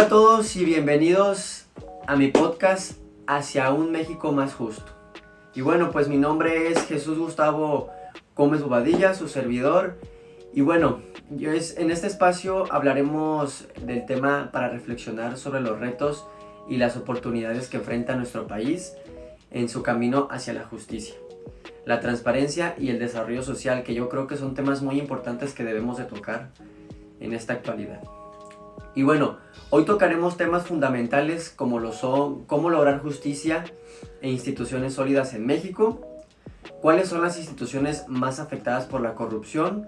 Hola a todos y bienvenidos a mi podcast Hacia un México más justo. Y bueno, pues mi nombre es Jesús Gustavo Gómez Bobadilla, su servidor. Y bueno, en este espacio hablaremos del tema para reflexionar sobre los retos y las oportunidades que enfrenta nuestro país en su camino hacia la justicia, la transparencia y el desarrollo social, que yo creo que son temas muy importantes que debemos de tocar en esta actualidad. Y bueno, hoy tocaremos temas fundamentales como lo son cómo lograr justicia e instituciones sólidas en México, cuáles son las instituciones más afectadas por la corrupción,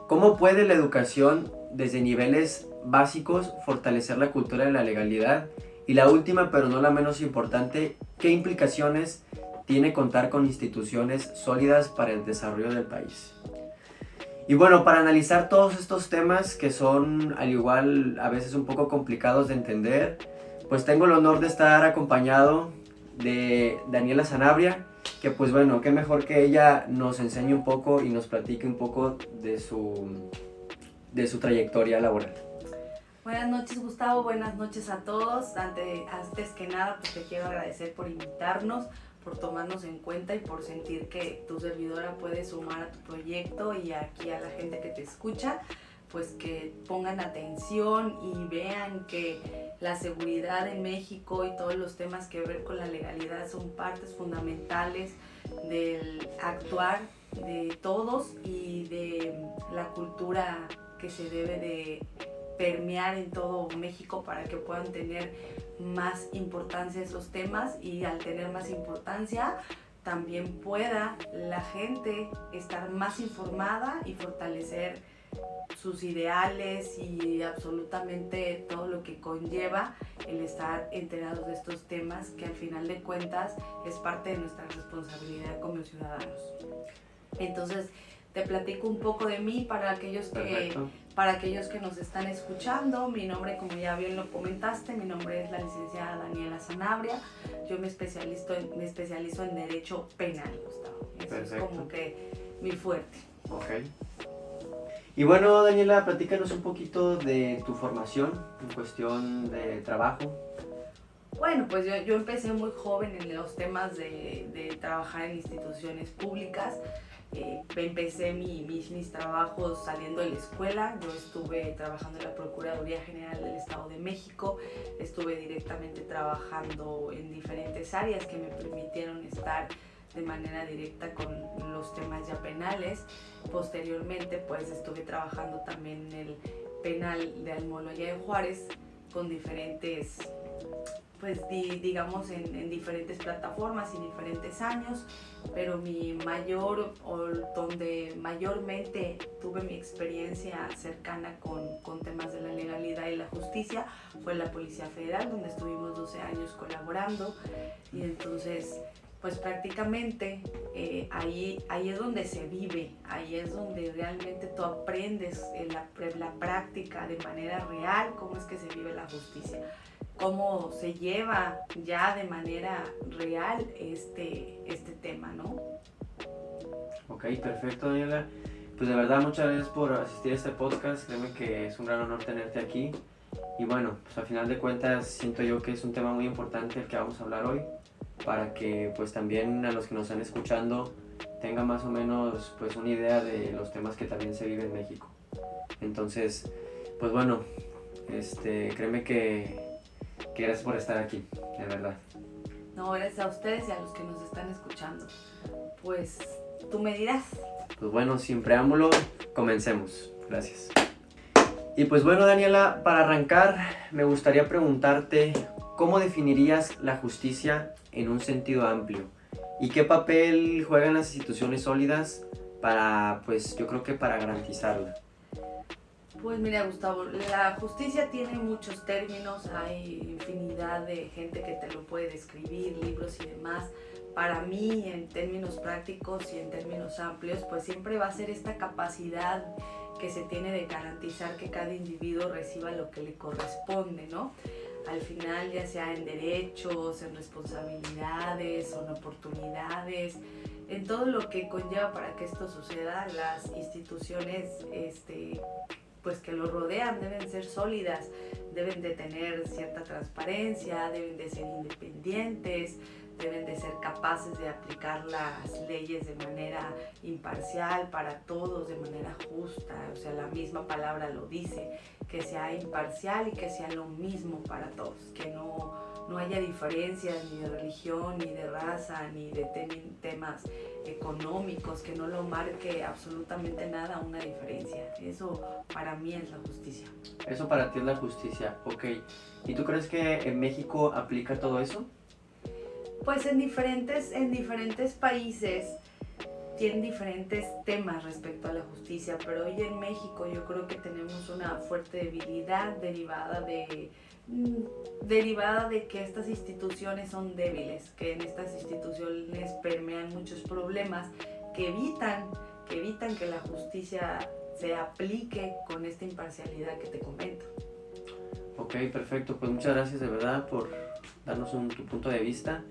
cómo puede la educación desde niveles básicos fortalecer la cultura de la legalidad y la última pero no la menos importante, qué implicaciones tiene contar con instituciones sólidas para el desarrollo del país. Y bueno, para analizar todos estos temas que son al igual a veces un poco complicados de entender, pues tengo el honor de estar acompañado de Daniela Sanabria, que pues bueno, qué mejor que ella nos enseñe un poco y nos platique un poco de su trayectoria laboral. Buenas noches, Gustavo, buenas noches a todos. Antes que nada, pues te quiero agradecer por invitarnos, por tomarnos en cuenta y por sentir que tu servidora puede sumar a tu proyecto y aquí a la gente que te escucha, pues que pongan atención y vean que la seguridad en México y todos los temas que ver con la legalidad son partes fundamentales del actuar de todos y de la cultura que se debe de permear en todo México para que puedan tener más importancia esos temas y al tener más importancia también pueda la gente estar más informada y fortalecer sus ideales y absolutamente todo lo que conlleva el estar enterados de estos temas que al final de cuentas es parte de nuestra responsabilidad como ciudadanos. Entonces te platico un poco de mí para aquellos que nos están escuchando. Mi nombre, como ya bien lo comentaste, mi nombre es la licenciada Daniela Sanabria. Yo me especializo en Derecho Penal, Gustavo. Eso es como que mi fuerte. Ok. Y bueno, Daniela, platícanos un poquito de tu formación en cuestión de trabajo. Bueno, pues yo empecé muy joven en los temas de trabajar en instituciones públicas. Empecé mis trabajos saliendo de la escuela. Yo estuve trabajando en la Procuraduría General del Estado de México. Estuve directamente trabajando en diferentes áreas que me permitieron estar de manera directa con los temas ya penales. Posteriormente, pues estuve trabajando también en el penal de Almoloya de Juárez con diferentes, pues digamos en diferentes plataformas y diferentes años, pero donde mayormente tuve mi experiencia cercana con temas de la legalidad y la justicia fue la Policía Federal, donde estuvimos 12 años colaborando. Y entonces pues prácticamente ahí es donde se vive, ahí es donde realmente tú aprendes en la práctica de manera real cómo es que se vive la justicia, cómo se lleva ya de manera real este tema, ¿no? Ok, perfecto, Daniela. Pues de verdad muchas gracias por asistir a este podcast. Créeme que es un gran honor tenerte aquí. Y bueno, pues al final de cuentas siento yo que es un tema muy importante el que vamos a hablar hoy, para que pues también a los que nos están escuchando tengan más o menos pues una idea de los temas que también se viven en México. Entonces, pues bueno, créeme que gracias por estar aquí, de verdad. No, gracias a ustedes y a los que nos están escuchando. Pues tú me dirás. Pues bueno, sin preámbulo, comencemos. Gracias. Y pues bueno, Daniela, para arrancar me gustaría preguntarte ¿cómo definirías la justicia en un sentido amplio? ¿Y qué papel juegan las instituciones sólidas para, pues yo creo que para garantizarla? Pues mira, Gustavo, la justicia tiene muchos términos, hay infinidad de gente que te lo puede describir, libros y demás. Para mí, en términos prácticos y en términos amplios, pues siempre va a ser esta capacidad que se tiene de garantizar que cada individuo reciba lo que le corresponde, ¿no? Al final, ya sea en derechos, en responsabilidades o en oportunidades, en todo lo que conlleva para que esto suceda, las instituciones pues que lo rodean deben ser sólidas, deben de tener cierta transparencia, deben de ser independientes, deben de ser capaces de aplicar las leyes de manera imparcial para todos, de manera justa, o sea, la misma palabra lo dice, que sea imparcial y que sea lo mismo para todos, que no haya diferencias ni de religión, ni de raza, ni de temas económicos, que no lo marque absolutamente nada una diferencia. Eso para mí es la justicia. Eso para ti es la justicia, ok. ¿Y tú crees que en México aplica todo eso? Pues en diferentes países tienen diferentes temas respecto a la justicia, pero hoy en México yo creo que tenemos una fuerte debilidad derivada de que estas instituciones son débiles, que en estas instituciones permean muchos problemas que evitan que la justicia se aplique con esta imparcialidad que te comento. Ok, perfecto, pues muchas gracias de verdad por darnos tu punto de vista.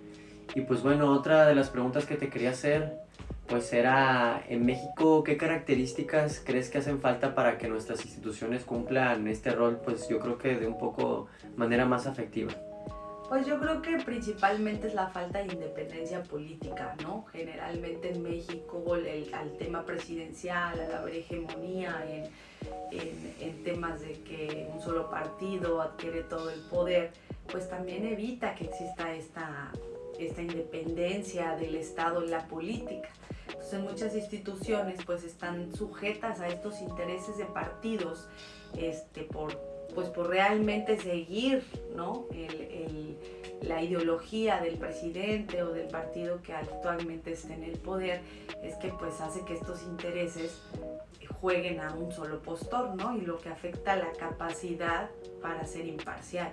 Y pues bueno, otra de las preguntas que te quería hacer pues era, en México, ¿qué características crees que hacen falta para que nuestras instituciones cumplan este rol? Pues yo creo que de un poco manera más afectiva. Pues yo creo que principalmente es la falta de independencia política, ¿no? Generalmente en México al tema presidencial, al haber hegemonía en temas de que un solo partido adquiere todo el poder, pues también evita que exista esta independencia del Estado en la política. Entonces muchas instituciones pues están sujetas a estos intereses de partidos por realmente seguir, ¿no? La ideología del presidente o del partido que actualmente está en el poder, es que pues hace que estos intereses jueguen a un solo postor, ¿no? Y lo que afecta a la capacidad para ser imparcial.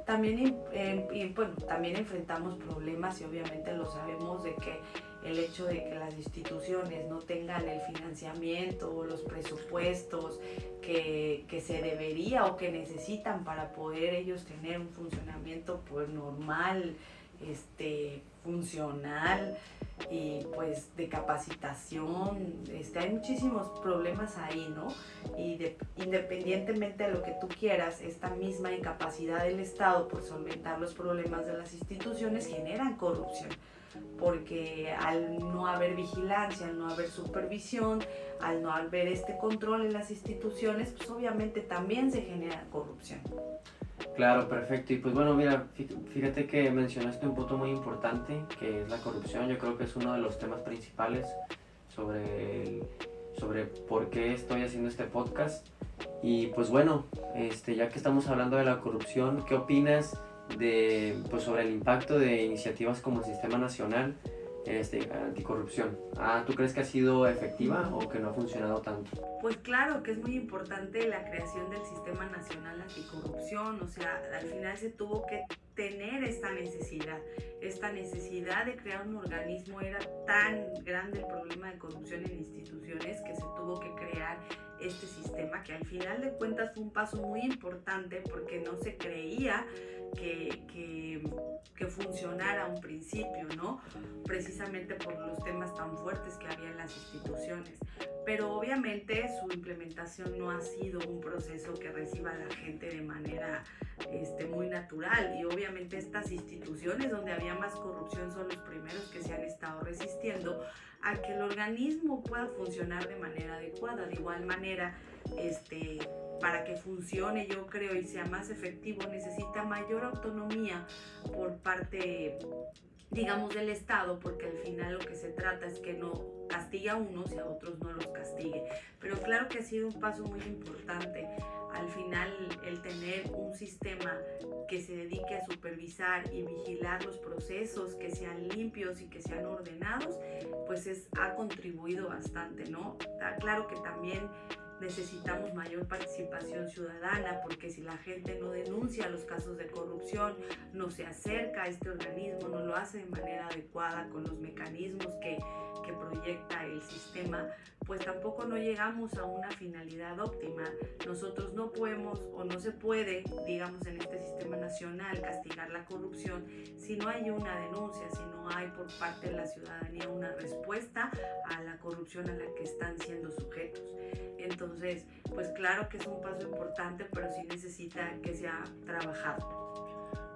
También enfrentamos problemas, y obviamente lo sabemos, de que el hecho de que las instituciones no tengan el financiamiento o los presupuestos que se debería o que necesitan para poder ellos tener un funcionamiento pues normal, funcional y pues de capacitación, hay muchísimos problemas ahí, ¿no? Y independientemente de lo que tú quieras, esta misma incapacidad del Estado por solventar los problemas de las instituciones generan corrupción, porque al no haber vigilancia, al no haber supervisión, al no haber este control en las instituciones, pues obviamente también se genera corrupción. Claro, perfecto. Y pues bueno, mira, fíjate que mencionaste un punto muy importante, que es la corrupción. Yo creo que es uno de los temas principales sobre por qué estoy haciendo este podcast. Y pues bueno, ya que estamos hablando de la corrupción, ¿qué opinas sobre el impacto de iniciativas como el Sistema Nacional Anticorrupción? ¿Tú crees que ha sido efectiva o que no ha funcionado tanto? Pues claro que es muy importante la creación del Sistema Nacional Anticorrupción, o sea, al final se tuvo que tener esta necesidad de crear un organismo. Era tan grande el problema de corrupción en instituciones que se tuvo que crear este sistema, que al final de cuentas fue un paso muy importante porque no se creía que funcionara a un principio, ¿no? Precisamente por los temas tan fuertes que había en las instituciones. Pero obviamente su implementación no ha sido un proceso que reciba a la gente de manera muy natural, y obviamente estas instituciones donde había más corrupción son los primeros que se han estado resistiendo a que el organismo pueda funcionar de manera adecuada. De igual manera, para que funcione, yo creo, y sea más efectivo, necesita mayor autonomía por parte, digamos, del Estado, porque al final lo que se trata es que no castigue a unos y a otros no los castigue. Pero claro que ha sido un paso muy importante. Al final, el tener un sistema que se dedique a supervisar y vigilar los procesos, que sean limpios y que sean ordenados, pues ha contribuido bastante, ¿no? Claro que también necesitamos mayor participación ciudadana, porque si la gente no denuncia los casos de corrupción, no se acerca a este organismo, no lo hace de manera adecuada con los mecanismos que proyecta el sistema, pues tampoco no llegamos a una finalidad óptima. Nosotros no podemos o no se puede, digamos, en este sistema nacional castigar la corrupción si no hay una denuncia, si no hay por parte de la ciudadanía una respuesta a la corrupción a la que están siendo sujetos. Entonces, pues claro que es un paso importante, pero sí necesita que sea trabajado.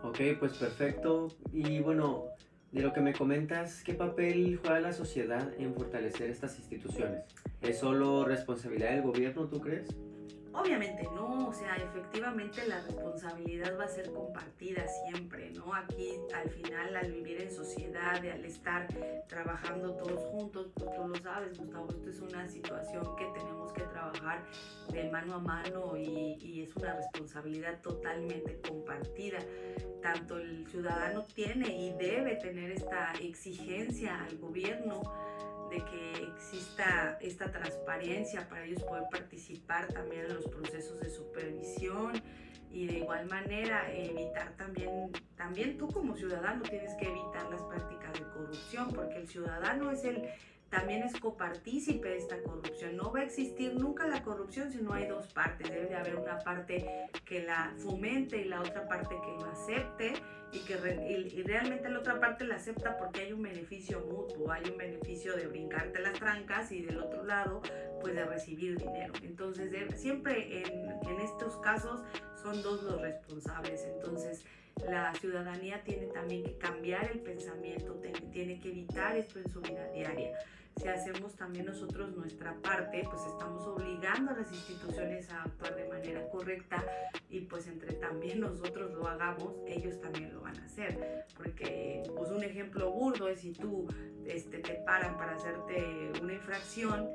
Ok, pues perfecto. Y bueno, de lo que me comentas, ¿qué papel juega la sociedad en fortalecer estas instituciones? ¿Es solo responsabilidad del gobierno, tú crees? Obviamente no, o sea, efectivamente la responsabilidad va a ser compartida siempre, ¿no? Aquí al final, al vivir en sociedad, al estar trabajando todos juntos, pues tú lo sabes, Gustavo, esto es una situación que tenemos que trabajar de mano a mano y es una responsabilidad totalmente compartida. Tanto el ciudadano tiene y debe tener esta exigencia al gobierno de que exista esta transparencia para ellos poder participar también en los procesos de supervisión y de igual manera evitar también tú como ciudadano tienes que evitar las prácticas de corrupción, porque el ciudadano también es copartícipe de esta corrupción. No va a existir nunca la corrupción si no hay dos partes. Debe de haber una parte que la fomente y la otra parte que lo acepte y realmente la otra parte la acepta porque hay un beneficio mutuo, hay un beneficio de brincarte las trancas y del otro lado pues de recibir dinero. Entonces siempre en estos casos son dos los responsables. Entonces la ciudadanía tiene también que cambiar el pensamiento, tiene que evitar esto en su vida diaria. Si hacemos también nosotros nuestra parte, pues estamos obligando a las instituciones a actuar de manera correcta y pues entre también nosotros lo hagamos, ellos también lo van a hacer. Porque pues un ejemplo burdo es si tú te paran para hacerte una infracción,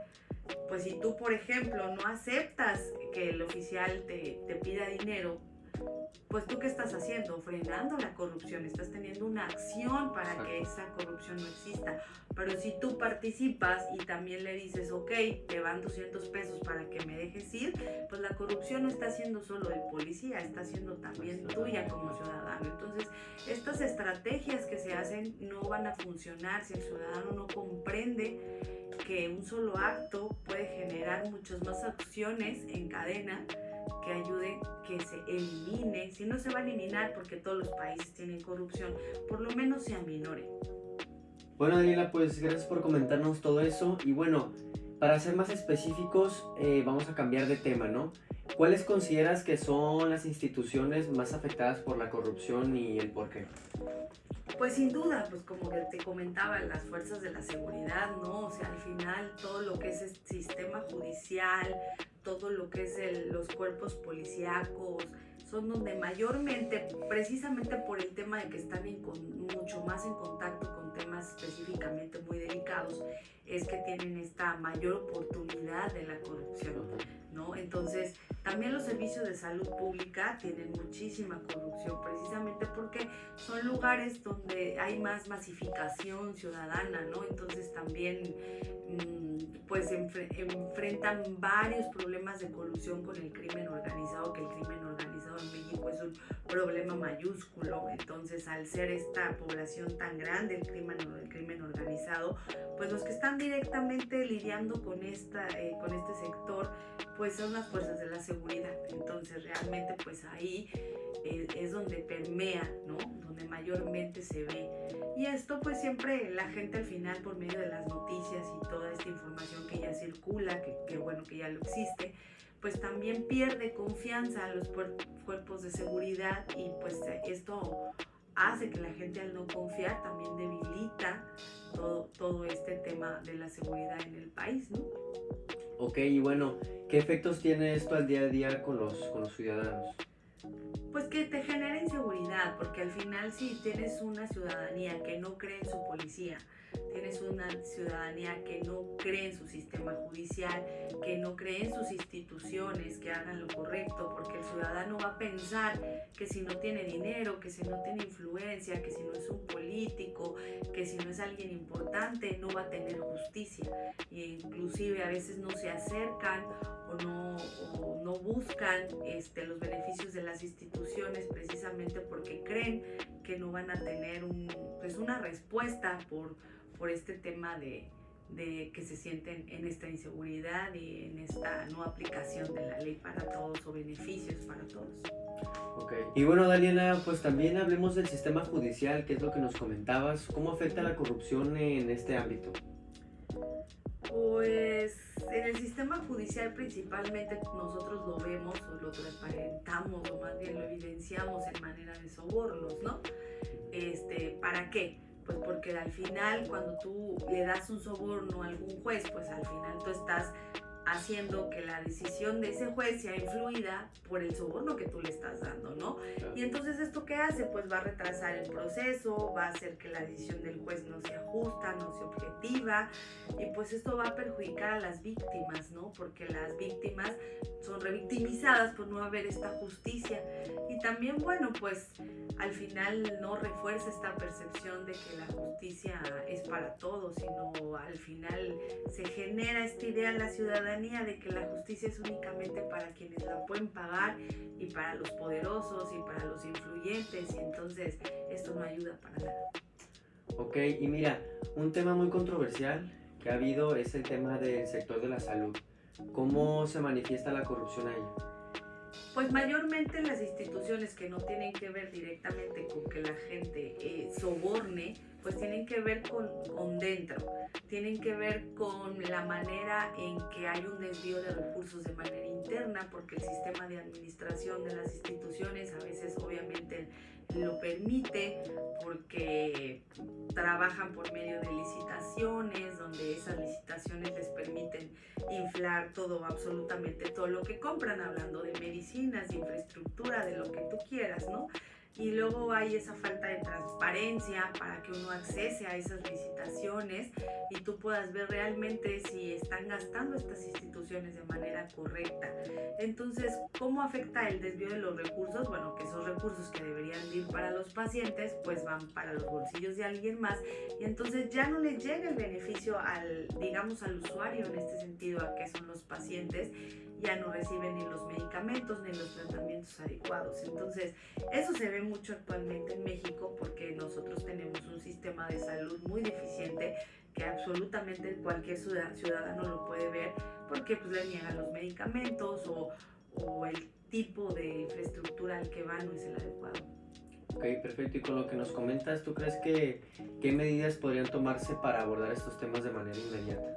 pues si tú por ejemplo no aceptas que el oficial te pida dinero, pues tú qué estás haciendo, frenando la corrupción, estás teniendo una acción para que esa corrupción no exista. Pero si tú participas y también le dices, ok, te van 200 pesos para que me dejes ir, pues la corrupción no está siendo solo del policía, está siendo también tuya como ciudadano. Entonces estas estrategias que se hacen no van a funcionar si el ciudadano no comprende que un solo acto puede generar muchas más acciones en cadena que ayuden que se elimine, si no se va a eliminar porque todos los países tienen corrupción, por lo menos se aminore. Bueno, Daniela, pues gracias por comentarnos todo eso. Y bueno, para ser más específicos, vamos a cambiar de tema, ¿no? ¿Cuáles consideras que son las instituciones más afectadas por la corrupción y el por qué? Pues sin duda, pues como que te comentaba, las fuerzas de la seguridad, ¿no? O sea, al final todo lo que es el sistema judicial, todo lo que es los cuerpos policíacos, son donde mayormente, precisamente por el tema de que están mucho más en contacto con temas específicamente muy delicados, es que tienen esta mayor oportunidad de la corrupción, ¿no? Entonces, también los servicios de salud pública tienen muchísima corrupción, precisamente porque son lugares donde hay más masificación ciudadana, ¿no? Entonces también pues enfrentan varios problemas de corrupción con el crimen organizado, que el crimen organizado en México es un problema mayúsculo. Entonces, al ser esta población tan grande, el crimen organizado, pues los que están directamente lidiando con este sector, pues son las fuerzas de la seguridad. Entonces, realmente, pues ahí es donde permea, ¿no? Donde mayormente se ve. Y esto pues siempre la gente al final por medio de las noticias y toda esta información que ya circula, que bueno que ya lo existe, pues también pierde confianza a los cuerpos de seguridad y pues esto hace que la gente al no confiar también debilita todo este tema de la seguridad en el país, ¿no? Ok, y bueno, ¿qué efectos tiene esto al día a día con los ciudadanos? Pues que te genera inseguridad, porque al final si tienes una ciudadanía que no cree en su policía, tienes una ciudadanía que no cree en su sistema judicial, que no cree en sus instituciones, que hagan lo correcto, porque el ciudadano va a pensar que si no tiene dinero, que si no tiene influencia, que si no es un político, que si no es alguien importante, no va a tener justicia. E inclusive a veces no se acercan o no buscan los beneficios de las instituciones precisamente porque creen que no van a tener una respuesta por este tema de de que se sienten en esta inseguridad y en esta no aplicación de la ley para todos o beneficios para todos. Ok. Y bueno, Daniela, pues también hablemos del sistema judicial, que es lo que nos comentabas. ¿Cómo afecta la corrupción en este ámbito? Pues en el sistema judicial principalmente nosotros lo vemos o lo transparentamos o más bien lo evidenciamos en manera de sobornos, ¿no? ¿Para qué? Pues porque al final cuando tú le das un soborno a algún juez, pues al final tú estás haciendo que la decisión de ese juez sea influida por el soborno que tú le estás dando, ¿no? Y entonces ¿esto qué hace? Pues va a retrasar el proceso, va a hacer que la decisión del juez no sea justa, no sea objetiva, y pues esto va a perjudicar a las víctimas, ¿no? Porque las víctimas son revictimizadas por no haber esta justicia. Y también, bueno, pues al final no refuerza esta percepción de que la justicia es para todos, sino al final se genera esta idea en la ciudadanía de que la justicia es únicamente para quienes la pueden pagar y para los poderosos y para los influyentes, y entonces esto no ayuda para nada. Ok, y mira, un tema muy controversial que ha habido es el tema del sector de la salud. ¿Cómo se manifiesta la corrupción ahí? Pues mayormente en las instituciones que no tienen que ver directamente con que la gente soborne, pues tienen que ver con dentro, tienen que ver con la manera en que hay un desvío de recursos de manera interna, porque el sistema de administración de las instituciones a veces obviamente lo permite, porque trabajan por medio de licitaciones, donde esas licitaciones les permiten inflar todo, absolutamente todo lo que compran, hablando de medicinas, de infraestructura, de lo que tú quieras, ¿no? Y luego hay esa falta de transparencia para que uno accese a esas licitaciones y tú puedas ver realmente si están gastando estas instituciones de manera correcta. Entonces, ¿cómo afecta el desvío de los recursos? Bueno, que esos recursos que deberían ir para los pacientes, pues van para los bolsillos de alguien más, y entonces ya no le llega el beneficio al usuario en este sentido, a que son los pacientes, ya no reciben ni los medicamentos ni los tratamientos adecuados. Entonces, eso se ve mucho actualmente en México porque nosotros tenemos un sistema de salud muy deficiente que absolutamente cualquier ciudadano lo puede ver, porque pues le niegan los medicamentos o el tipo de infraestructura al que va no es el adecuado. Ok, perfecto. Y con lo que nos comentas, ¿tú crees que qué medidas podrían tomarse para abordar estos temas de manera inmediata?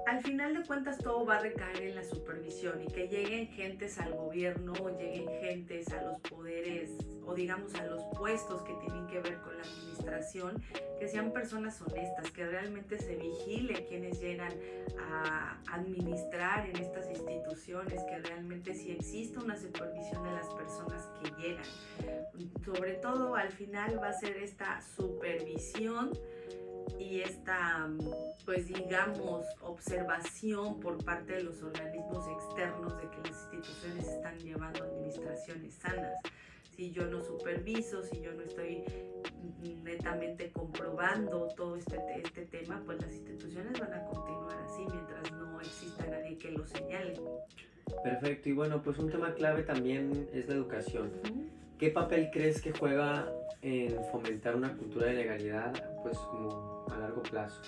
Al final de cuentas todo va a recaer en la supervisión y que lleguen gentes al gobierno o lleguen gentes a los poderes o digamos a los puestos que tienen que ver con la administración, que sean personas honestas, que realmente se vigile quienes llegan a administrar en estas instituciones, que realmente sí exista una supervisión de las personas que llegan. Sobre todo al final va a ser esta supervisión y esta, pues digamos, observación por parte de los organismos externos de que las instituciones están llevando administraciones sanas. Si yo no superviso, si yo no estoy netamente comprobando todo este tema, pues las instituciones van a continuar así mientras no exista nadie que lo señale. Perfecto, y bueno, pues un tema clave también es la educación. ¿Qué papel crees que juega en fomentar una cultura de legalidad, pues como a largo plazo?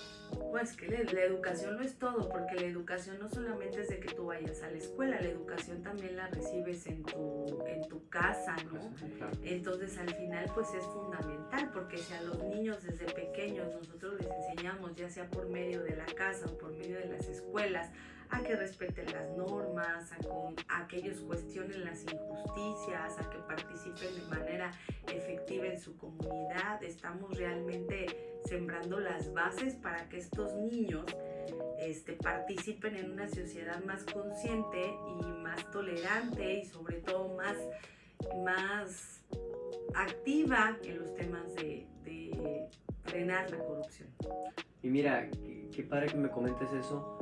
Pues que la educación no es todo, porque la educación no solamente es de que tú vayas a la escuela, la educación también la recibes en tu casa, ¿no? Claro. Entonces al final pues es fundamental, porque si a los niños desde pequeños nosotros les enseñamos, ya sea por medio de la casa o por medio de las escuelas, a que respeten las normas, a que ellos cuestionen las injusticias, a que participen de manera efectiva en su comunidad, estamos realmente sembrando las bases para que estos niños participen en una sociedad más consciente y más tolerante y sobre todo más activa en los temas de frenar la corrupción. Y mira, qué padre que me comentes eso.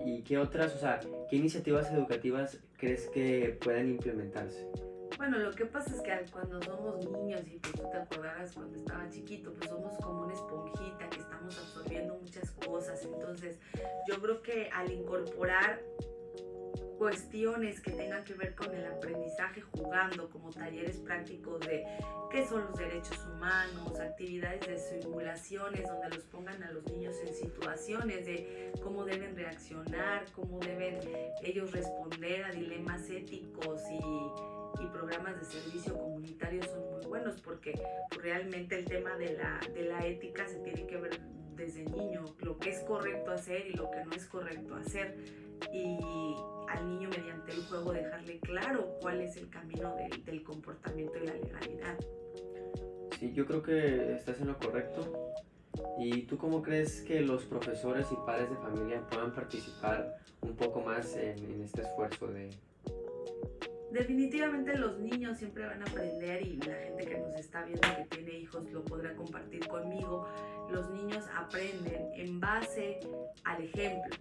Y qué otras, o sea, qué iniciativas educativas crees que puedan implementarse. Bueno, lo que pasa es que cuando somos niños, y pues tú te acordarás cuando estaba chiquito, pues somos como una esponjita que estamos absorbiendo muchas cosas. Entonces, yo creo que al incorporar cuestiones que tengan que ver con el aprendizaje jugando, como talleres prácticos de qué son los derechos humanos, actividades de simulaciones donde los pongan a los niños en situaciones de cómo deben reaccionar, cómo deben ellos responder a dilemas éticos y programas de servicio comunitario son muy buenos porque realmente el tema de la ética se tiene que ver desde niño, lo que es correcto hacer y lo que no es correcto hacer, y al niño mediante el juego dejarle claro cuál es el camino del comportamiento y la legalidad. Sí, yo creo que estás en lo correcto. ¿Y tú cómo crees que los profesores y padres de familia puedan participar un poco más en este esfuerzo de... Definitivamente los niños siempre van a aprender, y la gente que nos está viendo que tiene hijos lo podrá compartir conmigo. Los niños aprenden en base al ejemplo.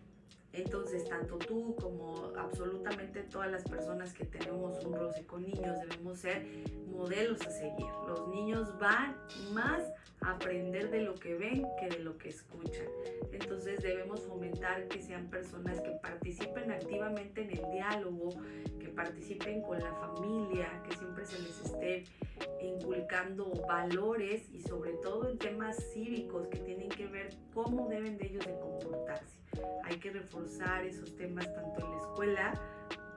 Entonces, tanto tú como absolutamente todas las personas que tenemos un roce con niños debemos ser modelos a seguir. Los niños van más a aprender de lo que ven que de lo que escuchan. Entonces, debemos fomentar que sean personas que participen activamente en el diálogo, que participen con la familia, que siempre se les esté inculcando valores y sobre todo en temas cívicos que tienen que ver cómo deben de ellos de comportarse. Hay que reforzar esos temas tanto en la escuela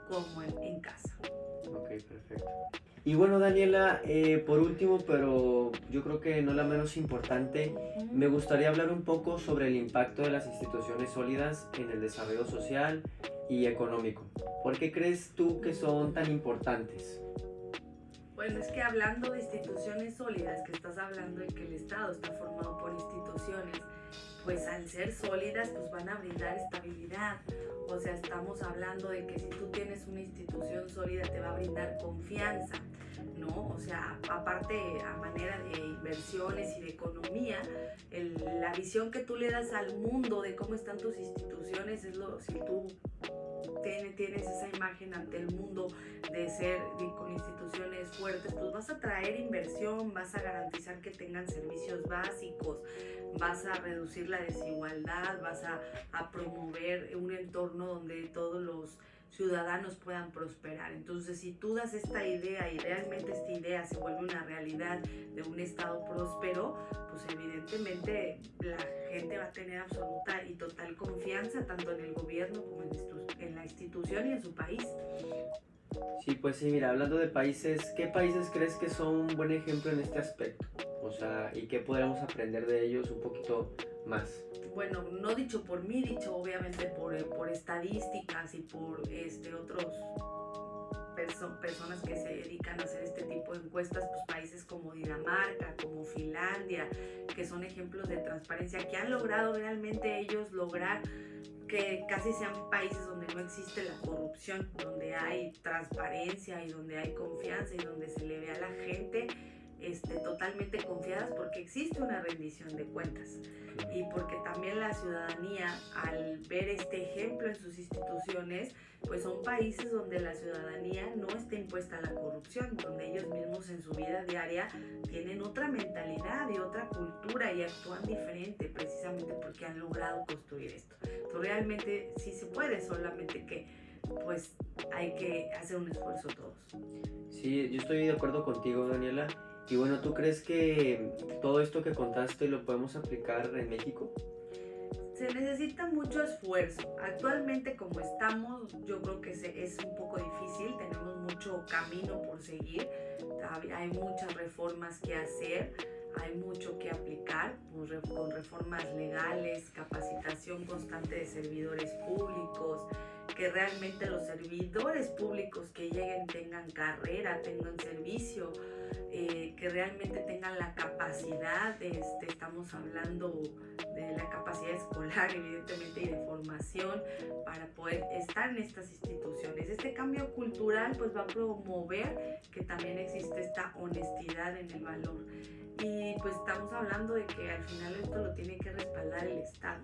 como en casa. Ok, perfecto. Y bueno, Daniela, por último, pero yo creo que no la menos importante, me gustaría hablar un poco sobre el impacto de las instituciones sólidas en el desarrollo social y económico. ¿Por qué crees tú que son tan importantes? Bueno, es que hablando de instituciones sólidas, que estás hablando de que el Estado está formado por instituciones, pues al ser sólidas, pues van a brindar estabilidad. O sea, estamos hablando de que si tú tienes una institución sólida te va a brindar confianza, ¿no? O sea, aparte a manera de inversiones y de economía, la visión que tú le das al mundo de cómo están tus instituciones es si tú tienes esa imagen ante el mundo de ser con instituciones fuertes, pues vas a traer inversión, vas a garantizar que tengan servicios básicos, vas a reducir la desigualdad, vas a promover un entorno donde todos los ciudadanos puedan prosperar. Entonces, si tú das esta idea y realmente esta idea se vuelve una realidad de un estado próspero, pues evidentemente la gente va a tener absoluta y total confianza tanto en el gobierno como en la institución y en su país. Sí, pues sí, mira, hablando de países, ¿qué países crees que son un buen ejemplo en este aspecto? O sea, ¿y qué podríamos aprender de ellos un poquito más? Bueno, no dicho por mí, dicho obviamente por estadísticas y por otros personas que se dedican a hacer este tipo de encuestas, pues países como Dinamarca, como Finlandia, que son ejemplos de transparencia, que han logrado realmente ellos lograr que casi sean países donde no existe la corrupción, donde hay transparencia y donde hay confianza y donde se le ve a la gente totalmente confiadas porque existe una rendición de cuentas y porque también la ciudadanía, al ver este ejemplo en sus instituciones, pues son países donde la ciudadanía no está impuesta a la corrupción, donde ellos mismos en su vida diaria tienen otra mentalidad y otra cultura y actúan diferente precisamente porque han logrado construir esto. Entonces realmente sí se puede, solamente que pues hay que hacer un esfuerzo todos. Sí, yo estoy de acuerdo contigo, Daniela. Y bueno, ¿tú crees que todo esto que contaste lo podemos aplicar en México? Se necesita mucho esfuerzo. Actualmente como estamos, yo creo que es un poco difícil, tenemos mucho camino por seguir, hay muchas reformas que hacer, hay mucho que aplicar con reformas legales, capacitación constante de servidores públicos, que realmente los servidores públicos que lleguen tengan carrera, tengan servicio, que realmente tengan la capacidad, estamos hablando de la capacidad escolar evidentemente y de formación para poder estar en estas instituciones. Este cambio cultural pues va a promover que también existe esta honestidad en el valor y pues estamos hablando de que al final esto lo tiene que respaldar el Estado.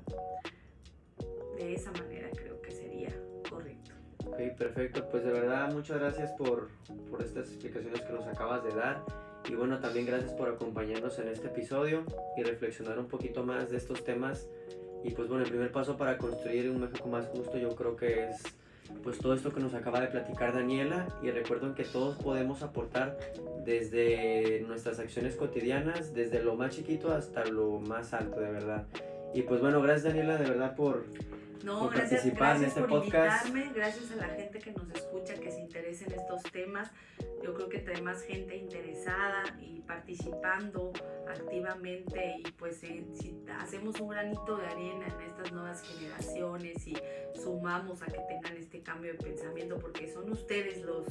De esa manera creo que sería correcto. Ok, perfecto. Pues de verdad muchas gracias por estas explicaciones que nos acabas de dar. Y bueno, también gracias por acompañarnos en este episodio y reflexionar un poquito más de estos temas. Y pues bueno, el primer paso para construir un México más justo yo creo que es pues todo esto que nos acaba de platicar Daniela, y recuerden que todos podemos aportar desde nuestras acciones cotidianas, desde lo más chiquito hasta lo más alto, de verdad. Y pues bueno, gracias Daniela, de verdad por participar en este por podcast. invitarme, gracias a la gente que nos escucha, que se interesa en estos temas. Yo creo que trae más gente interesada y participando activamente, y pues si hacemos un granito de arena en estas nuevas generaciones y sumamos a que tengan este cambio de pensamiento, porque son ustedes los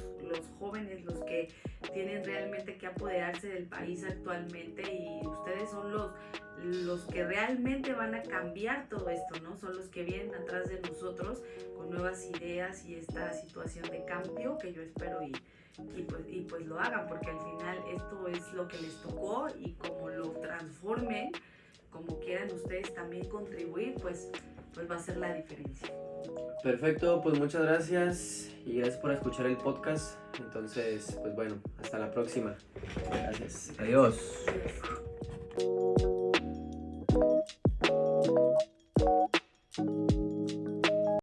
jóvenes los que tienen realmente que apoderarse del país actualmente, y ustedes son los que realmente van a cambiar todo esto, ¿no? Son los que vienen atrás de nosotros con nuevas ideas y esta situación de cambio que yo espero y pues lo hagan, porque al final esto es lo que les tocó, y como lo transformen, como quieran ustedes también contribuir, pues va a ser la diferencia. Perfecto, pues muchas gracias y gracias por escuchar el podcast. Entonces, pues bueno, hasta la próxima. Gracias. Adiós. Adiós.